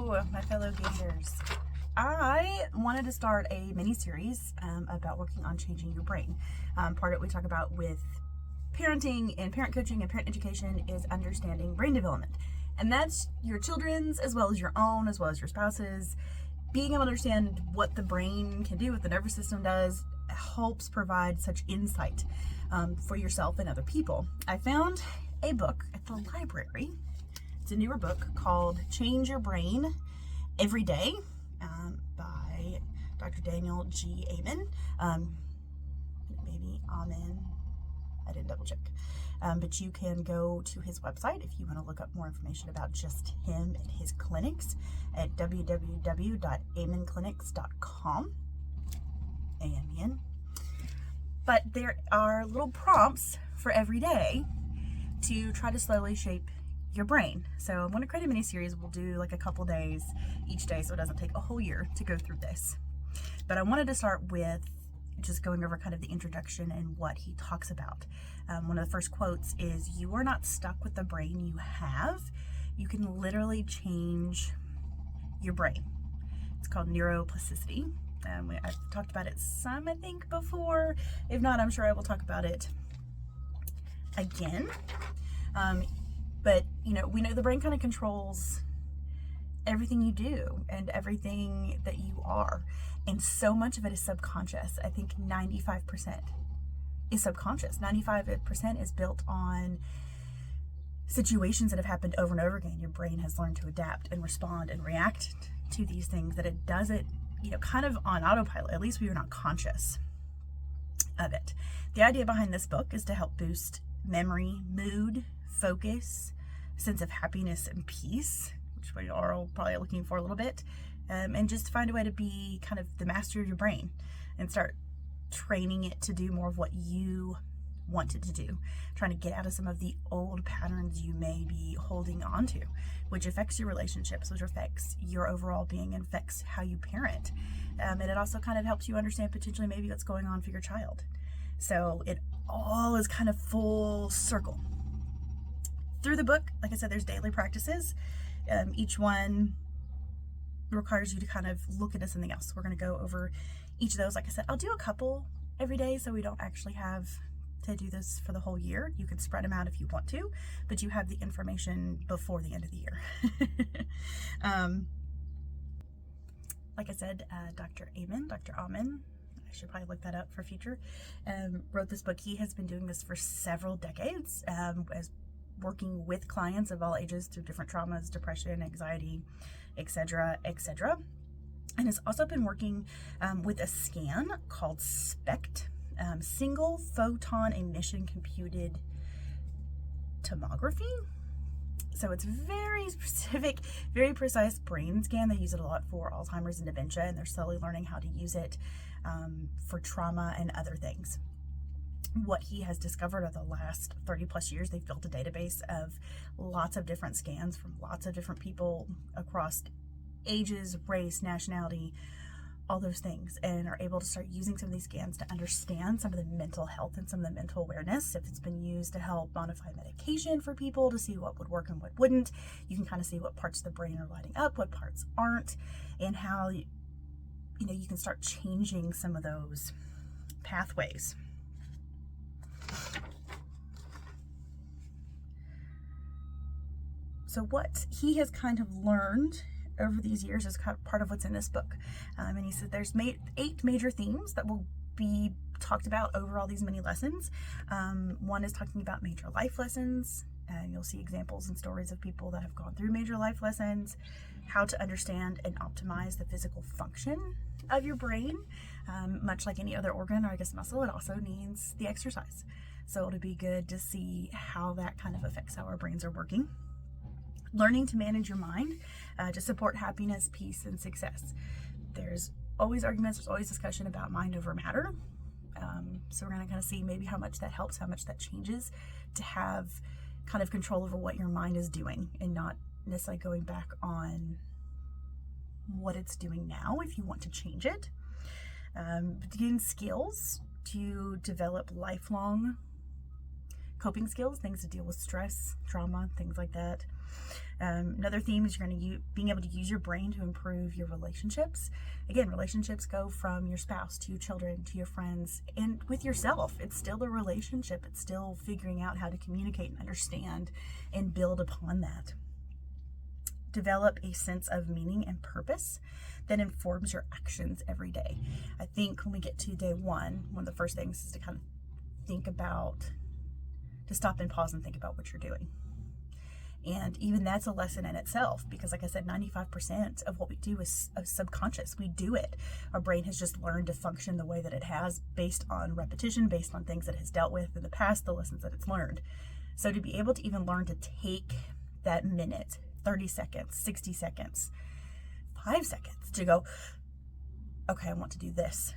Hello, my fellow gangers. I wanted to start a mini-series about working on changing your brain. Part of what we talk about with parenting and parent coaching and parent education is understanding brain development. And that's your children's as well as your own, as well as your spouse's. Being able to understand what the brain can do, what the nervous system does, helps provide such insight for yourself and other people. I found a book at the library. It's a newer book called Change Your Brain Every Day by Dr. Daniel G. Amen. Maybe Amen. I didn't double check. But you can go to his website if you want to look up more information about just him and his clinics at www.amenclinics.com. Amen. But there are little prompts for every day to try to slowly shape your brain. So I'm going to create a mini series. We'll do like a couple days each day so it doesn't take a whole year to go through this. But I wanted to start with just going over kind of the introduction and what he talks about. One of the first quotes is, "You are not stuck with the brain you have. You can literally change your brain." It's called neuroplasticity. I've talked about it some, I think, before. If not, I'm sure I will talk about it again. But, you know, we know the brain kind of controls everything you do and everything that you are. And so much of it is subconscious. I think 95% is subconscious. 95% is built on situations that have happened over and over again. Your brain has learned to adapt and respond and react to these things, that it does it, you know, kind of on autopilot. At least we are not conscious of it. The idea behind this book is to help boost memory, mood, focus, sense of happiness and peace, which we are all probably looking for a little bit, and just find a way to be kind of the master of your brain and start training it to do more of what you want it to do, trying to get out of some of the old patterns you may be holding on to, which affects your relationships, which affects your overall being and affects how you parent. And it also kind of helps you understand potentially maybe what's going on for your child. So it all is kind of full circle. Through the book, like I said, there's daily practices. Each one requires you to kind of look into something else. We're going to go over each of those. Like I said, I'll do a couple every day so we don't actually have to do this for the whole year. You can spread them out if you want to, but you have the information before the end of the year. Like I said, Dr. Amen, I should probably look that up for future, wrote this book. He has been doing this for several decades, as working with clients of all ages through different traumas, depression, anxiety, etc., etc. And has also been working with a scan called SPECT, single photon emission computed tomography. So it's very specific, very precise brain scan. They use it a lot for Alzheimer's and dementia, and they're slowly learning how to use it for trauma and other things. What he has discovered over the last 30 plus years, they've built a database of lots of different scans from lots of different people across ages, race, nationality, all those things, and are able to start using some of these scans to understand some of the mental health and some of the mental awareness. If it's been used to help modify medication for people to see what would work and what wouldn't, you can kind of see what parts of the brain are lighting up, what parts aren't, and how, you know, you can start changing some of those pathways. So what he has kind of learned over these years is kind of part of what's in this book. And he said there's 8 major themes that will be talked about over all these mini lessons. One is talking about major life lessons, and you'll see examples and stories of people that have gone through major life lessons, how to understand and optimize the physical function of your brain. Much like any other organ or I guess muscle, it also needs the exercise. So it'll be good to see how that kind of affects how our brains are working. Learning to manage your mind to support happiness, peace, and success. There's always arguments, there's always discussion about mind over matter. So we're going to kind of see maybe how much that helps, how much that changes to have kind of control over what your mind is doing and not necessarily going back on what it's doing now if you want to change it. Gain skills to develop lifelong coping skills, things to deal with stress, trauma, things like that. Another theme is you're going to being able to use your brain to improve your relationships. Again, relationships go from your spouse to your children to your friends and with yourself. It's still a relationship. It's still figuring out how to communicate and understand and build upon that. Develop a sense of meaning and purpose that informs your actions every day. I think when we get to day one of the first things is to kind of to stop and pause and think about what you're doing. And even that's a lesson in itself, because like I said, 95% of what we do is subconscious. We do it. Our brain has just learned to function the way that it has based on repetition, based on things that it has dealt with in the past, the lessons that it's learned. So to be able to even learn to take that minute, 30 seconds, 60 seconds, 5 seconds to go, okay, I want to do this,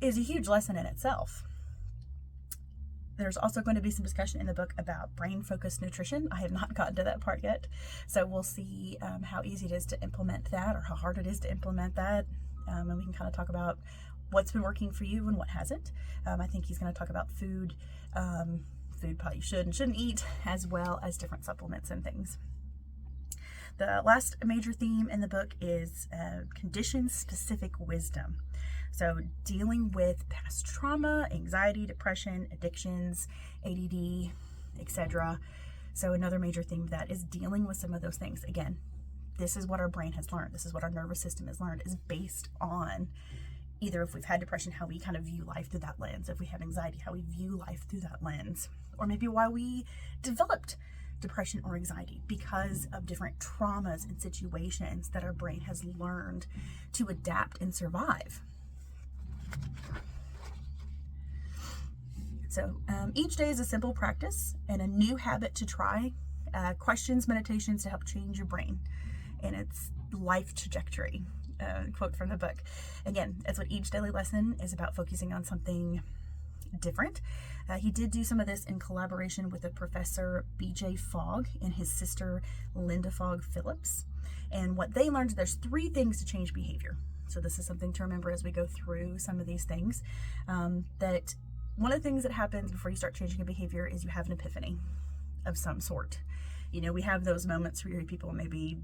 is a huge lesson in itself. There's also going to be some discussion in the book about brain-focused nutrition. I have not gotten to that part yet, so we'll see how easy it is to implement that or how hard it is to implement that, and we can kind of talk about what's been working for you and what hasn't. I think he's going to talk about food probably you should and shouldn't eat, as well as different supplements and things. The last major theme in the book is condition-specific wisdom. So dealing with past trauma, anxiety, depression, addictions, ADD, etc. So another major theme of that is dealing with some of those things. Again, this is what our brain has learned. This is what our nervous system has learned, is based on either if we've had depression, how we kind of view life through that lens. If we have anxiety, how we view life through that lens. Or maybe why we developed depression or anxiety, because of different traumas and situations that our brain has learned to adapt and survive. So each day is a simple practice and a new habit to try. Questions, meditations to help change your brain and its life trajectory. Quote from the book. Again, that's what each daily lesson is about, focusing on something different. He did do some of this in collaboration with a Professor B.J. Fogg and his sister Linda Fogg Phillips. And what they learned, there's 3 things to change behavior. So this is something to remember as we go through some of these things, that one of the things that happens before you start changing a behavior is you have an epiphany of some sort. You know, we have those moments where people maybe,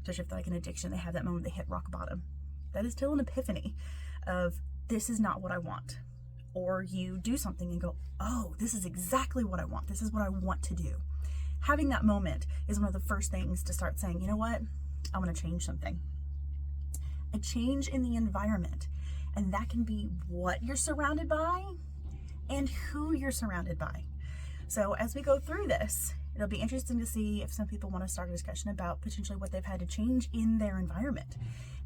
especially if they're like an addiction, they have that moment they hit rock bottom. That is still an epiphany of, this is not what I want. Or you do something and go, oh, this is exactly what I want. This is what I want to do. Having that moment is one of the first things to start saying, you know what? I want to change something. A change in the environment. And that can be what you're surrounded by and who you're surrounded by. So as we go through this, it'll be interesting to see if some people want to start a discussion about potentially what they've had to change in their environment.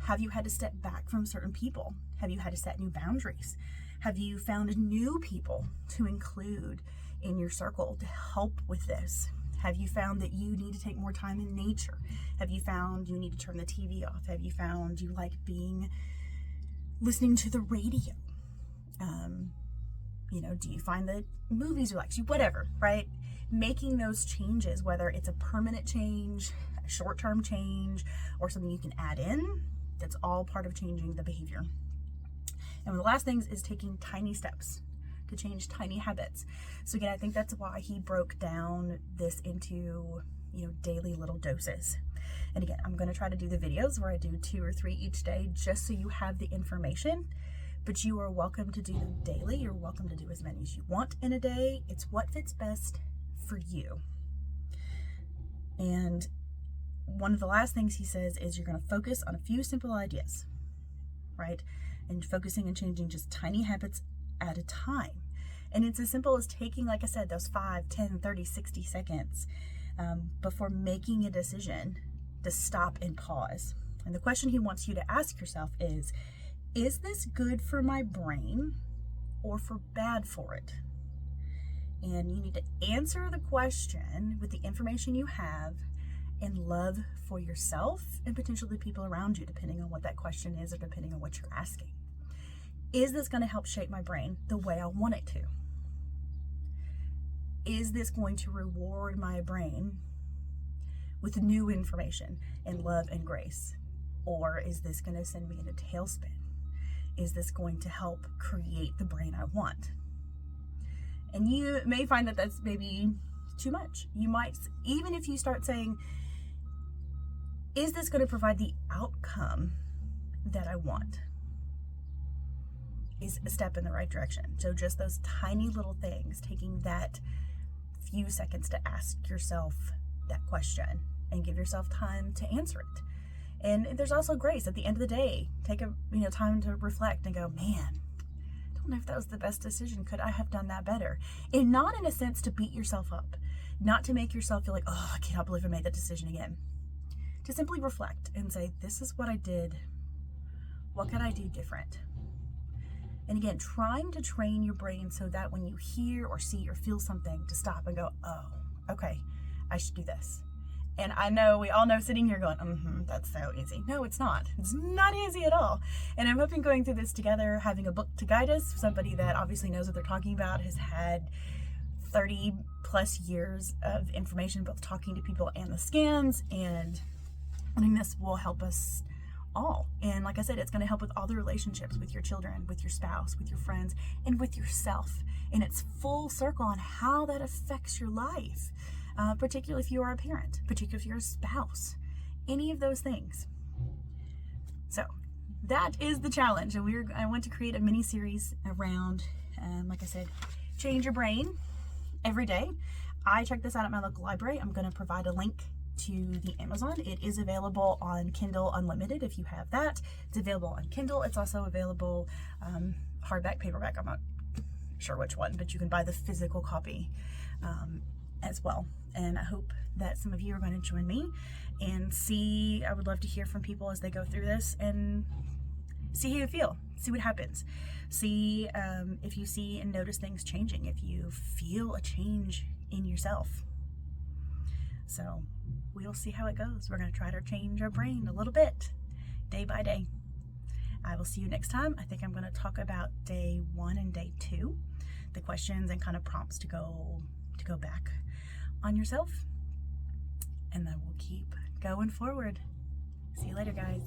Have you had to step back from certain people? Have you had to set new boundaries? Have you found new people to include in your circle to help with this? Have you found that you need to take more time in nature? Have you found you need to turn the TV off? Have you found you like listening to the radio? Do you find that movies relax you? Whatever, right? Making those changes, whether it's a permanent change, a short-term change, or something you can add in, that's all part of changing the behavior. And one of the last things is taking tiny steps to change tiny habits. So again, I think that's why he broke down this into, daily little doses. And again, I'm going to try to do the videos where I do 2 or 3 each day, just so you have the information, but you are welcome to do them daily. You're welcome to do as many as you want in a day. It's what fits best for you. And one of the last things he says is you're going to focus on a few simple ideas, right? And focusing and changing just tiny habits at a time. And it's as simple as taking, like I said, those 5, 10, 30, 60 seconds before making a decision to stop and pause. And the question he wants you to ask yourself is this good for my brain or for bad for it? And you need to answer the question with the information you have and love for yourself and potentially people around you, depending on what that question is or depending on what you're asking. Is this going to help shape my brain the way I want it to? Is this going to reward my brain with new information and love and grace? Or is this going to send me in a tailspin? Is this going to help create the brain I want? And you may find that that's maybe too much. You might, even if you start saying, is this going to provide the outcome that I want? Is a step in the right direction. So just those tiny little things, taking that few seconds to ask yourself that question and give yourself time to answer it. And there's also grace at the end of the day. Take a time to reflect and go, man, I don't know if that was the best decision. Could I have done that better? And not in a sense to beat yourself up, not to make yourself feel like, oh, I cannot believe I made that decision again. To simply reflect and say, this is what I did. What could I do different? And again, trying to train your brain so that when you hear or see or feel something, to stop and go, oh, okay, I should do this. And I know, we all know sitting here going, that's so easy. No, it's not. It's not easy at all. And I'm hoping going through this together, having a book to guide us, somebody that obviously knows what they're talking about, has had 30 plus years of information, both talking to people and the scans, and I think this will help us all. And like I said, it's going to help with all the relationships with your children, with your spouse, with your friends, and with yourself. And it's full circle on how that affects your life. Particularly if you are a parent, particularly if you're a spouse, any of those things. So that is the challenge. And I want to create a mini series around, like I said, change your brain every day. I checked this out at my local library. I'm going to provide a link to the Amazon. It is available on Kindle Unlimited if you have that. It's available on Kindle. It's also available hardback, paperback. I'm not sure which one, but you can buy the physical copy as well. And I hope that some of you are going to join me and see. I would love to hear from people as they go through this and see how you feel, see what happens, see if you see and notice things changing, if you feel a change in yourself. So we'll see how it goes. We're going to try to change our brain a little bit, day by day. I will see you next time. I think I'm going to talk about day 1 and day 2, the questions and kind of prompts to go back on yourself, and then we'll keep going forward. See you later, guys.